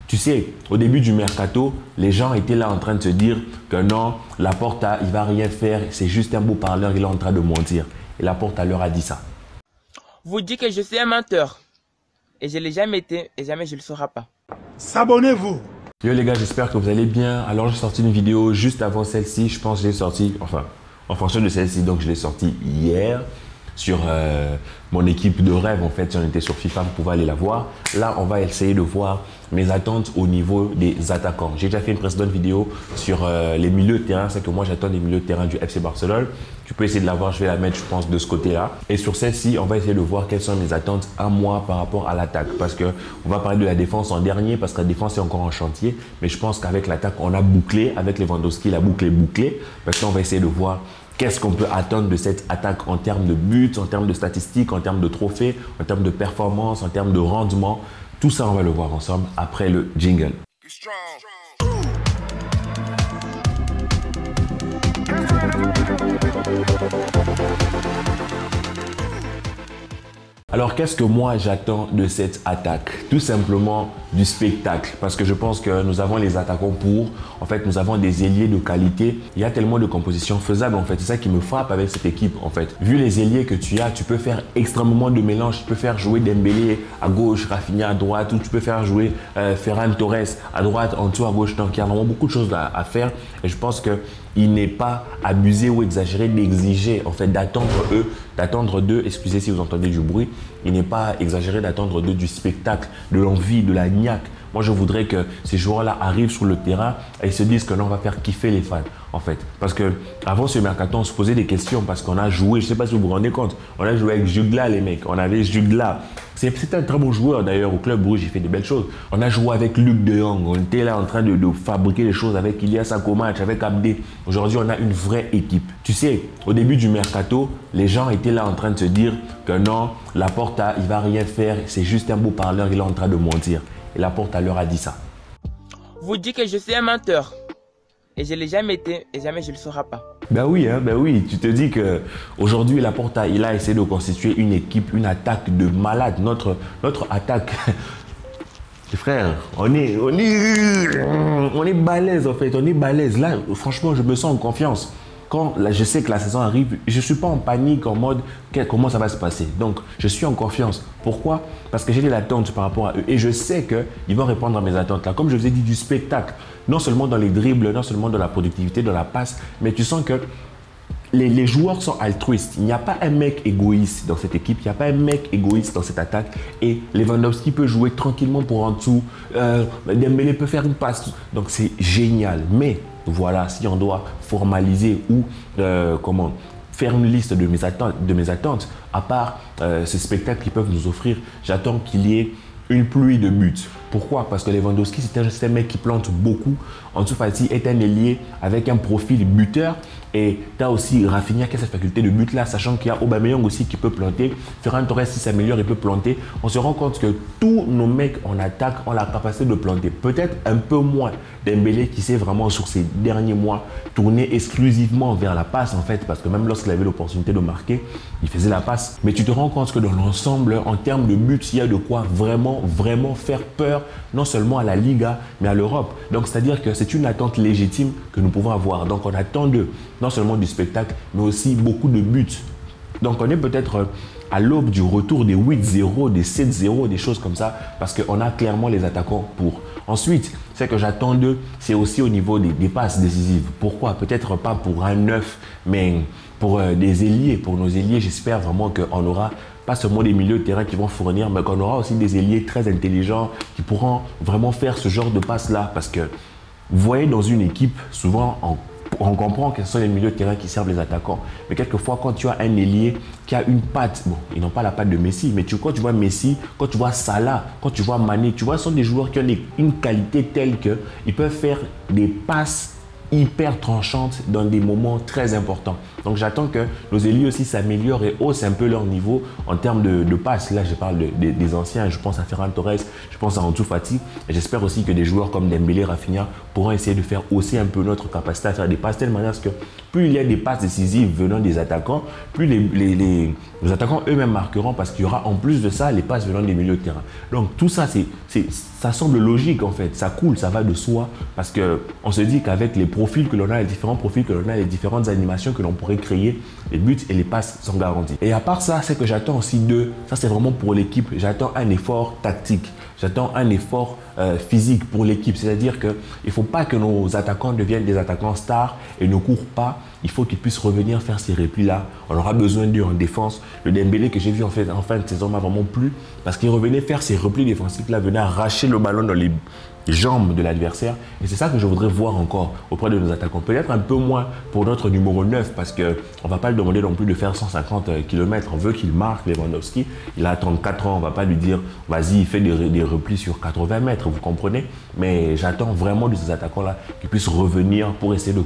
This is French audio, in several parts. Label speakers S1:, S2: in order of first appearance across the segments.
S1: Tu sais, au début du mercato, les gens étaient là en train de se dire que non, Laporta, il va rien faire, c'est juste un beau parleur, il est en train de mentir. Et Laporta leur a dit ça.
S2: Vous dites que je suis un menteur. Et je ne l'ai jamais été et jamais je ne le serai pas.
S3: S'abonnez-vous.
S1: Yo les gars, j'espère que vous allez bien. Alors j'ai sorti une vidéo juste avant celle-ci. Je pense que je l'ai sortie, enfin, en fonction de celle-ci, donc je l'ai sortie hier sur mon équipe de rêve. En fait, si on était sur FIFA, vous pouvez aller la voir. Là, on va essayer de voir mes attentes au niveau des attaquants. J'ai déjà fait une précédente vidéo sur les milieux de terrain. C'est que moi, j'attends des milieux de terrain du FC Barcelone. Tu peux essayer de la voir. Je vais la mettre, je pense, de ce côté-là. Et sur celle-ci, on va essayer de voir quelles sont mes attentes à moi par rapport à l'attaque. Parce que on va parler de la défense en dernier, parce que la défense est encore en chantier. Mais je pense qu'avec l'attaque, on a bouclé. Avec Lewandowski, la boucle est bouclée. Maintenant, on va essayer de voir qu'est-ce qu'on peut attendre de cette attaque en termes de buts, en termes de statistiques, en termes de trophées, en termes de performance, en termes de rendement. Tout ça, on va le voir ensemble après le jingle. Alors, qu'est-ce que moi j'attends de cette attaque? Tout simplement du spectacle, parce que je pense que nous avons les attaquants pour. En fait, nous avons des ailiers de qualité. Il y a tellement de compositions faisables, en fait. C'est ça qui me frappe avec cette équipe, en fait. Vu les ailiers que tu as, tu peux faire extrêmement de mélange. Tu peux faire jouer Dembélé à gauche, Rafinha à droite, ou tu peux faire jouer Ferran Torres à droite, Anto à gauche. Donc, il y a vraiment beaucoup de choses à faire. Et je pense que il n'est pas abusé ou exagéré d'exiger, en fait, d'attendre d'eux, excusez si vous entendez du bruit, il n'est pas exagéré d'attendre d'eux du spectacle, de l'envie, de la niaque. Moi, je voudrais que ces joueurs-là arrivent sur le terrain et se disent que là, on va faire kiffer les fans, en fait. Parce que avant ce mercato, on se posait des questions parce qu'on a joué, je ne sais pas si vous vous rendez compte, on a joué avec Jugla, les mecs. On avait Jugla. C'est un très bon joueur d'ailleurs au Club Rouge, il fait de belles choses. On a joué avec Luc de Jong, on était là en train de fabriquer les choses avec Ilias Akomac, avec Abdé. Aujourd'hui, on a une vraie équipe. Tu sais, au début du mercato, les gens étaient là en train de se dire que non, Laporta, il va rien faire, c'est juste un beau parleur, il est en train de mentir. Et Laporta leur a dit ça.
S2: Vous dites que je suis un menteur. Et je ne l'ai jamais été et jamais je ne le serai pas.
S1: Ben oui, hein, ben oui. Tu te dis qu'aujourd'hui, Laporta, il a essayé de constituer une équipe, une attaque de malade. Notre attaque, frère, on est balèze en fait, on est balèze. Là, franchement, je me sens en confiance. Quand là, je sais que la saison arrive, je ne suis pas en panique en mode comment ça va se passer. Donc, je suis en confiance. Pourquoi? Parce que j'ai de l'attente par rapport à eux et je sais qu'ils vont répondre à mes attentes. Là, comme je vous ai dit, du spectacle, non seulement dans les dribbles, non seulement dans la productivité, dans la passe, mais tu sens que les joueurs sont altruistes. Il n'y a pas un mec égoïste dans cette équipe, il n'y a pas un mec égoïste dans cette attaque. Et Lewandowski peut jouer tranquillement pour en dessous. Dembélé peut faire une passe. Donc, c'est génial. Mais voilà, si on doit formaliser ou faire une liste de mes attentes, à part ce spectacle qu'ils peuvent nous offrir, j'attends qu'il y ait une pluie de buts. Pourquoi? Parce que Lewandowski, c'est un mec qui plante beaucoup. Ansu Fati est un ailier avec un profil buteur. Et tu as aussi Rafinha qui a cette faculté de but là, sachant qu'il y a Aubameyang aussi qui peut planter. Ferran Torres, s'il s'améliore, il peut planter. On se rend compte que tous nos mecs en attaque ont la capacité de planter. Peut-être un peu moins Dembélé qui s'est vraiment sur ces derniers mois tourné exclusivement vers la passe en fait. Parce que même lorsqu'il avait l'opportunité de marquer, il faisait la passe. Mais tu te rends compte que dans l'ensemble, en termes de buts, il y a de quoi vraiment faire peur, non seulement à la Liga, mais à l'Europe. Donc, c'est-à-dire que c'est une attente légitime que nous pouvons avoir. Donc, on attend d'eux, non seulement du spectacle, mais aussi beaucoup de buts. Donc, on est peut-être à l'aube du retour des 8-0, des 7-0, des choses comme ça, parce qu'on a clairement les attaquants pour. Ensuite, ce que j'attends d'eux, c'est aussi au niveau des passes décisives. Pourquoi? Peut-être pas pour un neuf, mais pour des ailiers. Pour nos ailiers, j'espère vraiment qu'on aura pas seulement des milieux de terrain qui vont fournir, mais qu'on aura aussi des ailiers très intelligents qui pourront vraiment faire ce genre de passe-là. Parce que vous voyez, dans une équipe, souvent, on comprend que ce sont les milieux de terrain qui servent les attaquants. Mais quelquefois, quand tu as un ailier qui a une patte, bon, ils n'ont pas la patte de Messi, mais quand tu vois Messi, quand tu vois Salah, quand tu vois Mané, tu vois, ce sont des joueurs qui ont une qualité telle qu'ils peuvent faire des passes hyper tranchantes dans des moments très importants. Donc j'attends que nos ailiers aussi s'améliorent et haussent un peu leur niveau en termes de passes. Là, je parle des anciens, je pense à Ferran Torres, je pense à Ansu Fati. Et j'espère aussi que des joueurs comme Dembélé, Rafinha pourront essayer de faire hausser un peu notre capacité à faire des passes, de telle manière que plus il y a des passes décisives venant des attaquants, plus les attaquants eux-mêmes marqueront, parce qu'il y aura en plus de ça les passes venant des milieux de terrain. Donc tout ça, ça semble logique en fait, ça coule, ça va de soi, parce qu'on se dit qu'avec les profils que l'on a, les différents profils que l'on a, les différentes animations que l'on pourrait créer, les buts et les passes sont garantis. Et à part ça, c'est que j'attends aussi ça c'est vraiment pour l'équipe, j'attends un effort tactique, j'attends un effort physique pour l'équipe, c'est-à-dire qu'il ne faut pas que nos attaquants deviennent des attaquants stars et ne courent pas. Il faut qu'ils puissent revenir faire ces replis-là. On aura besoin d'eux en défense. Le Dembélé que j'ai vu en fin de saison m'a vraiment plu, parce qu'il revenait faire ses replis défensifs-là, venait arracher le ballon dans les jambes de l'adversaire. Et c'est ça que je voudrais voir encore auprès de nos attaquants. Peut-être un peu moins pour notre numéro 9, parce qu'on ne va pas le demander non plus de faire 150 km. On veut qu'il marque, Lewandowski. Il a 34 ans, on ne va pas lui dire vas-y, fais des replis sur 80 mètres, vous comprenez? Mais j'attends vraiment de ces attaquants-là qu'ils puissent revenir pour essayer de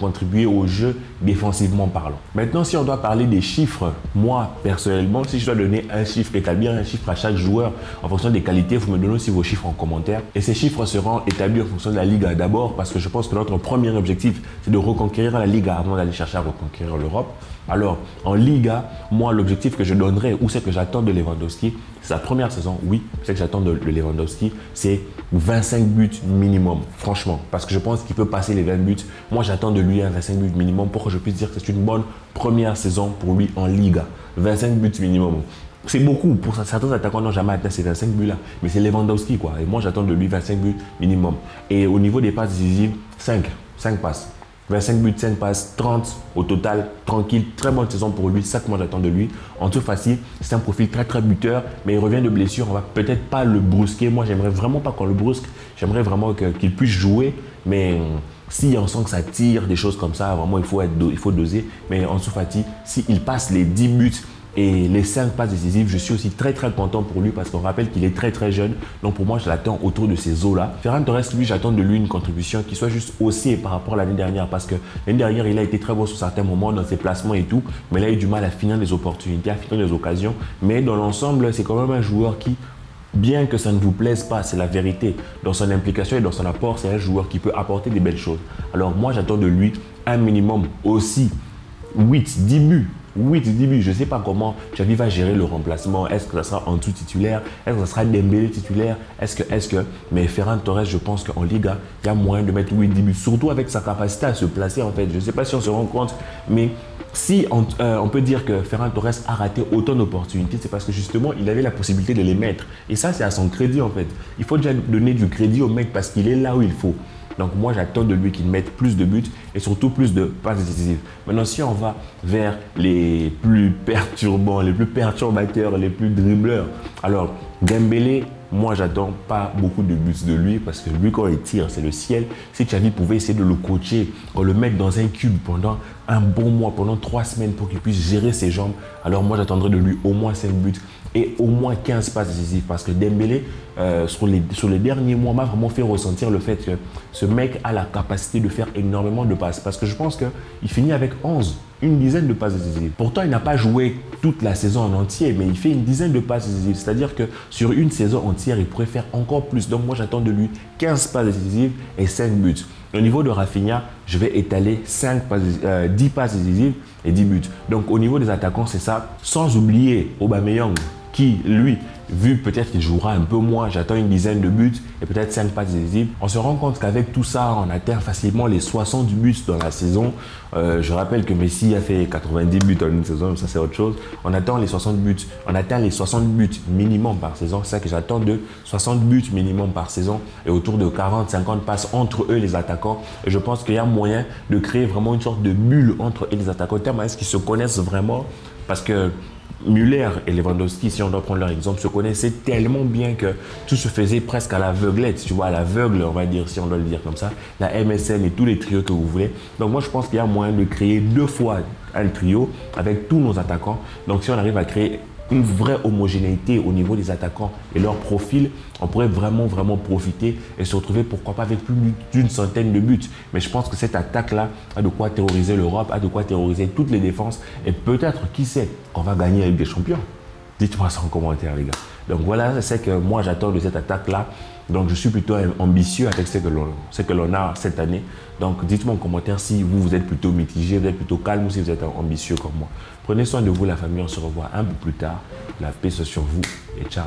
S1: contribuer au jeu défensivement parlant. Maintenant, si on doit parler des chiffres, moi personnellement, si je dois donner un chiffre, établir un chiffre à chaque joueur en fonction des qualités, vous me donnez aussi vos chiffres en commentaire. Et ces chiffres seront établis en fonction de la Liga d'abord, parce que je pense que notre premier objectif, c'est de reconquérir la Liga avant d'aller chercher à reconquérir l'Europe. Alors, en Liga, moi, l'objectif que je donnerais, ou c'est que j'attends de Lewandowski, c'est sa première saison, oui, c'est que j'attends de Lewandowski, c'est 25 buts minimum, franchement, parce que je pense qu'il peut passer les 20 buts. Moi, j'attends de lui un 25 buts minimum pour que je puisse dire que c'est une bonne première saison pour lui en Liga. 25 buts minimum. C'est beaucoup, pour certains attaquants n'ont jamais atteint ces 25 buts-là, mais c'est Lewandowski, quoi. Et moi, j'attends de lui 25 buts minimum. Et au niveau des passes décisives, 5 passes. 25 buts, 5 passes, 30 au total, tranquille, très bonne saison pour lui, ça que moi j'attends de lui. Ansu Fati, c'est un profil très buteur, mais il revient de blessure, on va peut-être pas le brusquer. Moi, j'aimerais vraiment pas qu'on le brusque, j'aimerais vraiment qu'il puisse jouer, mais si on sent que ça tire, des choses comme ça, vraiment il faut doser. Mais Ansu Fati, s'il passe les 10 buts et les 5 passes décisives, je suis aussi très content pour lui, parce qu'on rappelle qu'il est très jeune. Donc pour moi, je l'attends autour de ces eaux-là. Ferran Torres, lui, j'attends de lui une contribution qui soit juste haussée par rapport à l'année dernière, parce que l'année dernière, il a été très bon sur certains moments dans ses placements et tout, mais il a eu du mal à finir les opportunités, à finir les occasions. Mais dans l'ensemble, c'est quand même un joueur qui, bien que ça ne vous plaise pas, c'est la vérité, dans son implication et dans son apport, c'est un joueur qui peut apporter des belles choses. Alors moi, j'attends de lui un minimum aussi 10 buts. Oui, tu dis, je ne sais pas comment Xavi va gérer le remplacement. Est-ce que ça sera Ansu titulaire? Est-ce que ça sera Dembélé titulaire? Mais Ferran Torres, je pense qu'en Liga, il y a moyen de mettre 10 buts, surtout avec sa capacité à se placer en fait. Je ne sais pas si on se rend compte, mais si on peut dire que Ferran Torres a raté autant d'opportunités, c'est parce que justement, il avait la possibilité de les mettre. Et ça, c'est à son crédit en fait. Il faut déjà donner du crédit au mec parce qu'il est là où il faut. Donc moi, j'attends de lui qu'il mette plus de buts et surtout plus de passes décisives. Maintenant, si on va vers les plus perturbants, les plus perturbateurs, les plus dribbleurs, alors Dembélé, moi, j'attends pas beaucoup de buts de lui, parce que lui, quand il tire, c'est le ciel. Si Xavi pouvait essayer de le coacher, de le mettre dans un cube pendant un bon mois, pendant 3 semaines, pour qu'il puisse gérer ses jambes, alors moi, j'attendrai de lui au moins 5 buts et au moins 15 passes décisives, parce que Dembélé, sur les derniers mois, m'a vraiment fait ressentir le fait que ce mec a la capacité de faire énormément de passes, parce que je pense qu'il finit avec une dizaine de passes décisives. Pourtant, il n'a pas joué toute la saison en entier, mais il fait une dizaine de passes décisives. C'est-à-dire que sur une saison entière, il pourrait faire encore plus. Donc moi, j'attends de lui 15 passes décisives et 5 buts. Au niveau de Rafinha, je vais étaler 10 passes décisives et 10 buts. Donc au niveau des attaquants, c'est ça. Sans oublier Aubameyang, qui, lui, vu peut-être qu'il jouera un peu moins, j'attends une dizaine de buts et peut-être 5 passes décisives. On se rend compte qu'avec tout ça, on atteint facilement les 60 buts dans la saison. Je rappelle que Messi a fait 90 buts en une saison, ça c'est autre chose. On atteint les 60 buts minimum par saison. C'est ça que j'attends, de 60 buts minimum par saison et autour de 40-50 passes entre eux les attaquants. Et je pense qu'il y a moyen de créer vraiment une sorte de bulle entre eux et les attaquants. Tellement est-ce qu'ils se connaissent vraiment, parce que Müller et Lewandowski, si on doit prendre leur exemple, se connaissaient tellement bien que tout se faisait presque à l'aveuglette, tu vois, à l'aveugle, on va dire, si on doit le dire comme ça, la MSN et tous les trios que vous voulez. Donc moi, je pense qu'il y a moyen de créer 2 fois un trio avec tous nos attaquants. Donc si on arrive à créer une vraie homogénéité au niveau des attaquants et leur profil, on pourrait vraiment profiter et se retrouver, pourquoi pas, avec plus d'une centaine de buts. Mais je pense que cette attaque-là a de quoi terroriser l'Europe, a de quoi terroriser toutes les défenses et peut-être, qui sait, qu'on va gagner avec des champions. Dites-moi ça en commentaire, les gars. Donc voilà, c'est que moi j'attends de cette attaque-là. Donc je suis plutôt ambitieux avec ce que l'on a cette année. Donc dites-moi en commentaire si vous êtes plutôt mitigé, vous êtes plutôt calme ou si vous êtes ambitieux comme moi. Prenez soin de vous, la famille. On se revoit un peu plus tard. La paix soit sur vous et ciao.